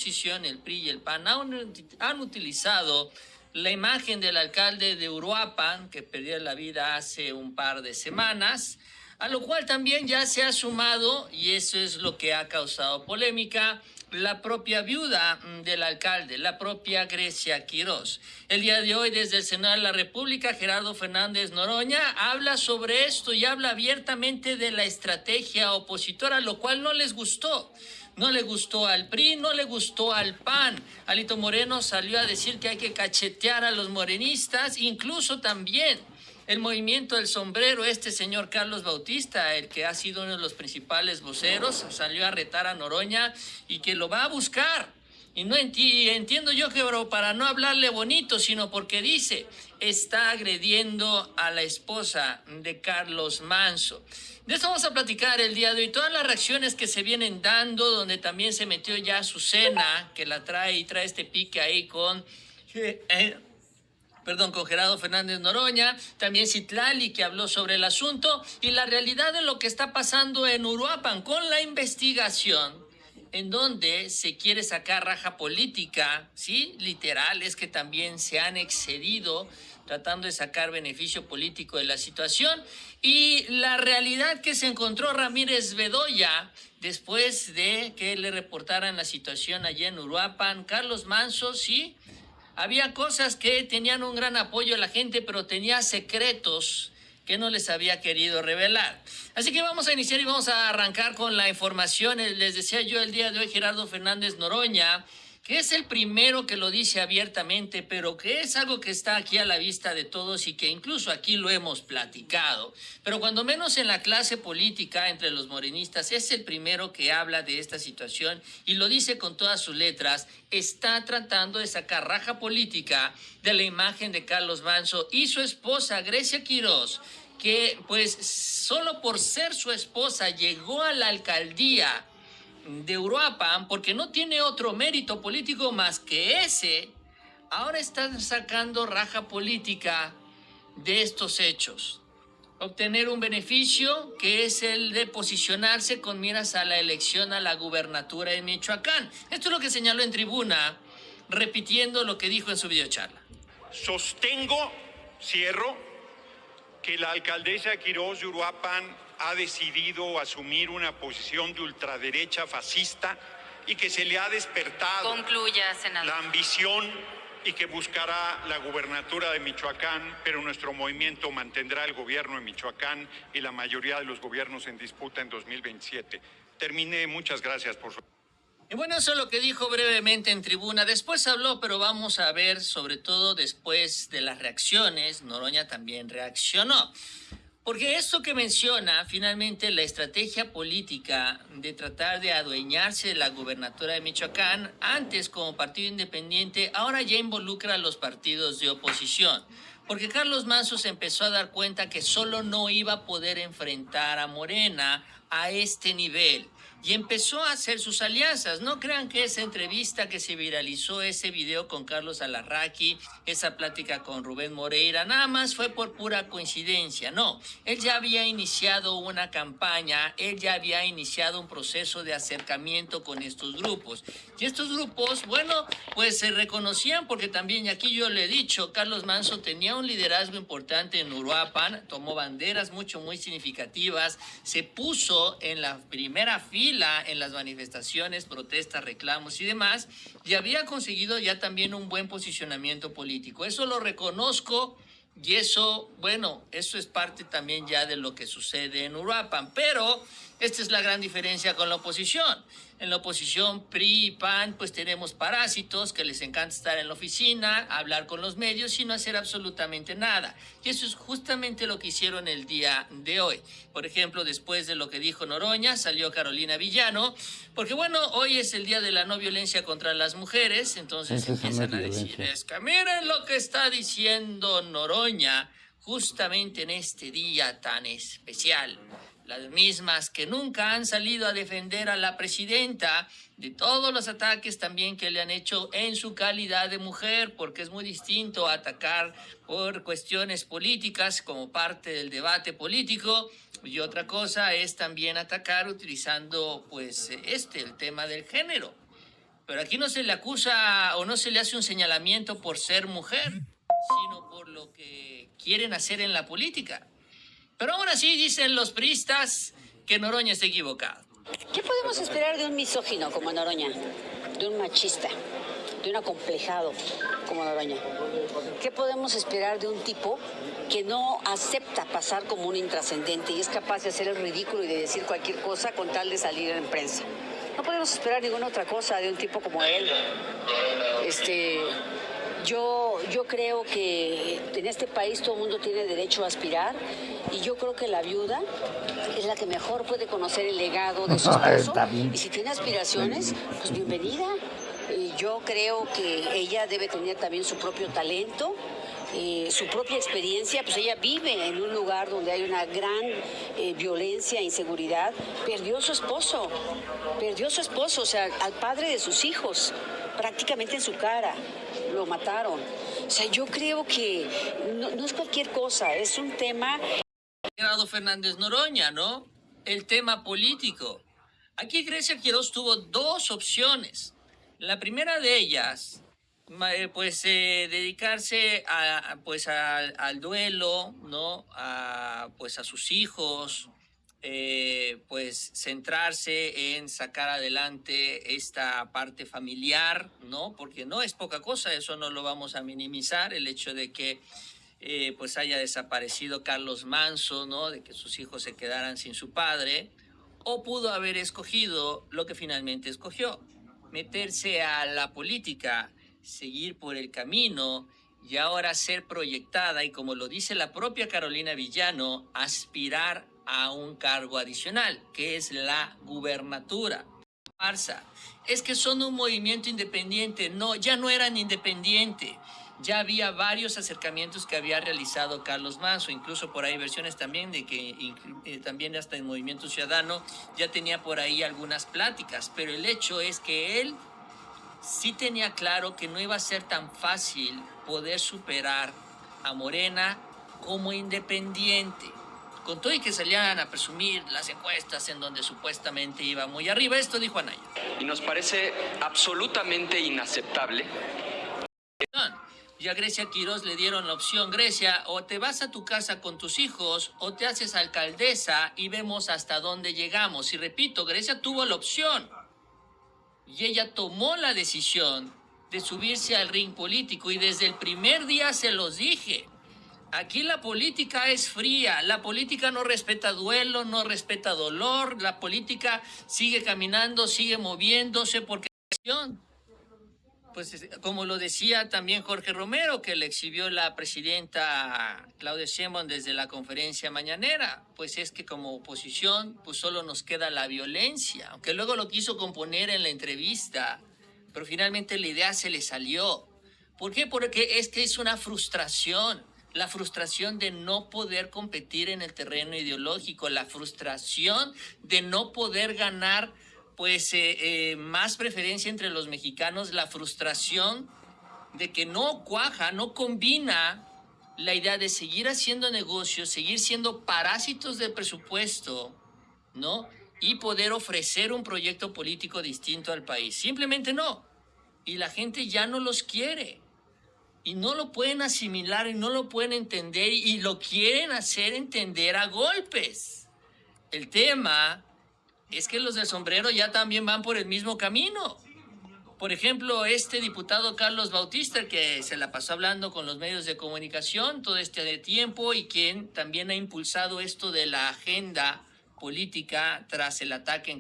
oposición, el PRI y el PAN, han utilizado la imagen del alcalde de Uruapan, que perdió la vida hace un par de semanas, a lo cual también ya se ha sumado, y eso es lo que ha causado polémica, la propia viuda del alcalde, la propia Grecia Quirós. El día de hoy, desde el Senado de la República, Gerardo Fernández Noroña habla sobre esto y habla abiertamente de la estrategia opositora, lo cual no les gustó. No le gustó al PRI, no le gustó al PAN. Alito Moreno salió a decir que hay que cachetear a los morenistas, incluso también el movimiento del sombrero, este señor Carlos Bautista, el que ha sido uno de los principales voceros, salió a retar a Noroña y que lo va a buscar. Y no entiendo yo que, bro, para no hablarle bonito, sino porque dice, está agrediendo a la esposa de Carlos Manso. De esto vamos a platicar el día de hoy. Todas las reacciones que se vienen dando, donde también se metió ya Azucena, que la trae y trae este pique ahí con Gerardo Fernández Noroña, también Citlali, que habló sobre el asunto, y la realidad de lo que está pasando en Uruapan con la investigación, en donde se quiere sacar raja política, ¿sí? Literal, es que también se han excedido tratando de sacar beneficio político de la situación, y la realidad que se encontró Ramírez Bedoya después de que le reportaran la situación allá en Uruapan. Carlos Manso, sí, había cosas que tenían un gran apoyo a la gente, pero tenía secretos que no les había querido revelar. Así que vamos a iniciar y vamos a arrancar con la información. Les decía yo el día de hoy, Gerardo Fernández Noroña, que es el primero que lo dice abiertamente, pero que es algo que está aquí a la vista de todos y que incluso aquí lo hemos platicado. Pero cuando menos en la clase política entre los morenistas, es el primero que habla de esta situación y lo dice con todas sus letras. Está tratando de sacar raja política de la imagen de Carlos Manso y su esposa Grecia Quirós, que pues solo por ser su esposa llegó a la alcaldía de Uruapan, porque no tiene otro mérito político más que ese. Ahora están sacando raja política de estos hechos, obtener un beneficio que es el de posicionarse con miras a la elección a la gubernatura en Michoacán. Esto es lo que señaló en tribuna, repitiendo lo que dijo en su videocharla. Sostengo, cierro, que la alcaldesa Quirós de Uruapan ha decidido asumir una posición de ultraderecha fascista y que se le ha despertado Concluya, senador. La ambición y que buscará la gubernatura de Michoacán, pero nuestro movimiento mantendrá el gobierno de Michoacán y la mayoría de los gobiernos en disputa en 2027. Terminé, muchas gracias por su... Y bueno, eso es lo que dijo brevemente en tribuna. Después habló, pero vamos a ver, sobre todo después de las reacciones, Noroña también reaccionó. Porque esto que menciona, finalmente, la estrategia política de tratar de adueñarse de la gubernatura de Michoacán, antes como partido independiente, ahora ya involucra a los partidos de oposición. Porque Carlos Manso se empezó a dar cuenta que solo no iba a poder enfrentar a Morena a este nivel. Y empezó a hacer sus alianzas. No crean que esa entrevista que se viralizó, ese video con Carlos Alarraqui, esa plática con Rubén Moreira, nada más fue por pura coincidencia. No, él ya había iniciado una campaña, él ya había iniciado un proceso de acercamiento con estos grupos. Y estos grupos, bueno, pues se reconocían porque también, y aquí yo le he dicho, Carlos Manso tenía un liderazgo importante en Uruapan, tomó banderas muy significativas, se puso en la primera fila en las manifestaciones, protestas, reclamos y demás, y había conseguido ya también un buen posicionamiento político. Eso lo reconozco y eso, bueno, eso es parte también ya de lo que sucede en Uruapan, pero esta es la gran diferencia con la oposición. En la oposición, PRI y PAN, pues tenemos parásitos que les encanta estar en la oficina, hablar con los medios y no hacer absolutamente nada. Y eso es justamente lo que hicieron el día de hoy. Por ejemplo, después de lo que dijo Noroña, salió Carolina Villano, porque bueno, hoy es el día de la no violencia contra las mujeres, entonces empiezan a decir, es que miren lo que está diciendo Noroña justamente en este día tan especial. Las mismas que nunca han salido a defender a la presidenta de todos los ataques también que le han hecho en su calidad de mujer, porque es muy distinto atacar por cuestiones políticas como parte del debate político, y otra cosa es también atacar utilizando pues el tema del género. Pero aquí no se le acusa o no se le hace un señalamiento por ser mujer, sino por lo que quieren hacer en la política. Pero aún así dicen los priistas que Noroña está equivocado. ¿Qué podemos esperar de un misógino como Noroña? De un machista, de un acomplejado como Noroña. ¿Qué podemos esperar de un tipo que no acepta pasar como un intrascendente y es capaz de hacer el ridículo y de decir cualquier cosa con tal de salir en prensa? No podemos esperar ninguna otra cosa de un tipo como él. Yo creo que en este país todo el mundo tiene derecho a aspirar y yo creo que la viuda es la que mejor puede conocer el legado de su esposo. Y si tiene aspiraciones, pues bienvenida. Yo creo que ella debe tener también su propio talento, su propia experiencia. Pues ella vive en un lugar donde hay una gran violencia, inseguridad. Perdió su esposo, o sea, al padre de sus hijos, prácticamente en su cara. Lo mataron. O sea, yo creo que no es cualquier cosa, es un tema. Gerardo Fernández Noroña, ¿no? El tema político. Aquí Grecia Quiroz tuvo dos opciones. La primera de ellas, dedicarse al duelo, ¿no? A sus hijos, centrarse en sacar adelante esta parte familiar, ¿no? Porque no es poca cosa, eso no lo vamos a minimizar, el hecho de que haya desaparecido Carlos Manso, ¿no? De que sus hijos se quedaran sin su padre, o pudo haber escogido lo que finalmente escogió, meterse a la política, seguir por el camino y ahora ser proyectada y, como lo dice la propia Carolina Villano, aspirar a un cargo adicional, que es la gubernatura. Farsa. Es que son un movimiento independiente. No, ya no eran independientes. Ya había varios acercamientos que había realizado Carlos Manso, incluso por ahí versiones también de que también hasta el Movimiento Ciudadano ya tenía por ahí algunas pláticas, pero el hecho es que él sí tenía claro que no iba a ser tan fácil poder superar a Morena como independiente. Con todo y que salían a presumir las encuestas en donde supuestamente iba muy arriba, esto dijo Anaya. Y nos parece absolutamente inaceptable. Y a Grecia Quiroz le dieron la opción: Grecia, o te vas a tu casa con tus hijos o te haces alcaldesa y vemos hasta dónde llegamos. Y repito, Grecia tuvo la opción y ella tomó la decisión de subirse al ring político, y desde el primer día se los dije. Aquí la política es fría, la política no respeta duelo, no respeta dolor, la política sigue caminando, sigue moviéndose porque... Pues como lo decía también Jorge Romero, que le exhibió la presidenta Claudia Sheinbaum desde la conferencia mañanera, pues es que como oposición pues solo nos queda la violencia, aunque luego lo quiso componer en la entrevista, pero finalmente la idea se le salió. ¿Por qué? Porque es que es una frustración. La frustración de no poder competir en el terreno ideológico, la frustración de no poder ganar más preferencia entre los mexicanos, la frustración de que no cuaja, no combina la idea de seguir haciendo negocios, seguir siendo parásitos del presupuesto, ¿no? Y poder ofrecer un proyecto político distinto al país. Simplemente no. Y la gente ya no los quiere. Y no lo pueden asimilar y no lo pueden entender y lo quieren hacer entender a golpes. El tema es que los del sombrero ya también van por el mismo camino. Por ejemplo, este diputado Carlos Bautista, que se la pasó hablando con los medios de comunicación todo este tiempo y quien también ha impulsado esto de la agenda política tras el ataque en